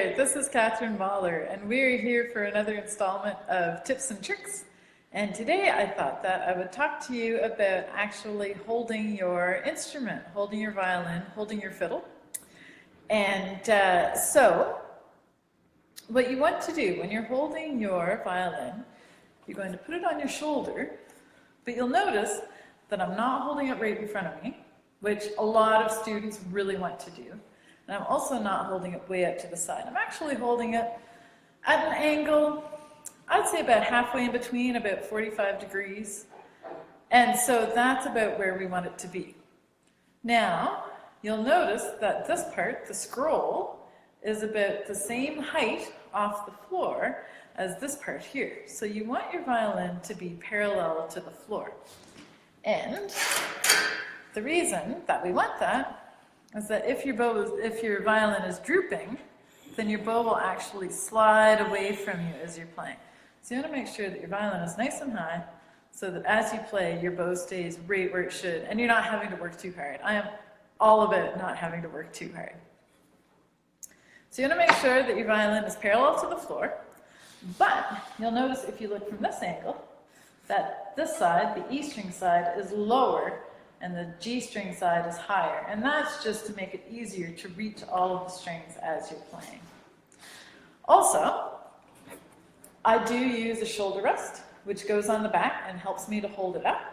there, this is Katherine Moller, and we're here for another installment of Tips and Tricks. And today I thought that I would talk to you about actually holding your instrument, holding your violin, holding your fiddle. And so, what you want to do when you're holding your violin, you're going to put it on your shoulder, but you'll notice that I'm not holding it right in front of me, which a lot of students really want to do. And I'm also not holding it way up to the side. I'm actually holding it at an angle, I'd say about halfway in between, about 45 degrees. And so that's about where we want it to be. Now, you'll notice that this part, the scroll, is about the same height off the floor as this part here. So you want your violin to be parallel to the floor. And the reason that we want that is that if your violin is drooping, then your bow will actually slide away from you as you're playing. So you want to make sure that your violin is nice and high so that as you play, your bow stays right where it should and you're not having to work too hard. I am all about not having to work too hard. So you want to make sure that your violin is parallel to the floor, but you'll notice if you look from this angle that this side, the E string side, is lower and the G string side is higher. And that's just to make it easier to reach all of the strings as you're playing. Also, I do use a shoulder rest, which goes on the back and helps me to hold it up.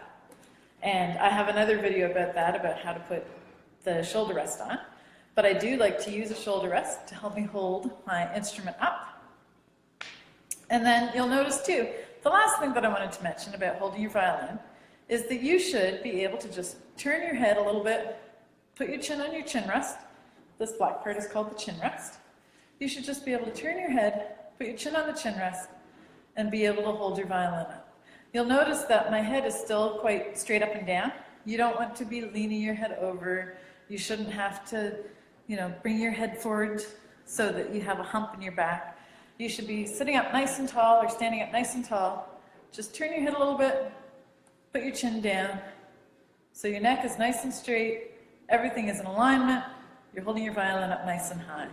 And I have another video about that, about how to put the shoulder rest on. But I do like to use a shoulder rest to help me hold my instrument up. And then you'll notice too, the last thing that I wanted to mention about holding your violin is that you should be able to just turn your head a little bit, put your chin on your chin rest. This black part is called the chin rest. You should just be able to turn your head, put your chin on the chin rest, and be able to hold your violin up. You'll notice that my head is still quite straight up and down. You don't want to be leaning your head over. You shouldn't have to, bring your head forward so that you have a hump in your back. You should be sitting up nice and tall or standing up nice and tall. Just turn your head a little bit, put your chin down, so your neck is nice and straight, everything is in alignment, you're holding your violin up nice and high.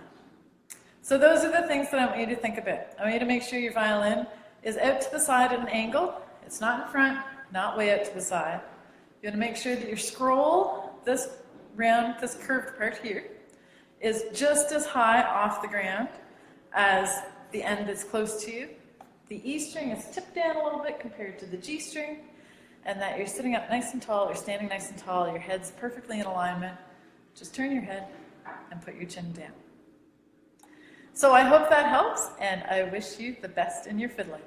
So those are the things that I want you to think about. I want you to make sure your violin is out to the side at an angle, it's not in front, not way out to the side. You want to make sure that your scroll, this curved part here, is just as high off the ground as the end that's close to you. The E string is tipped down a little bit compared to the G string, and that you're sitting up nice and tall or standing nice and tall, your head's perfectly in alignment. Just turn your head and put your chin down. So I hope that helps, and I wish you the best in your fiddling.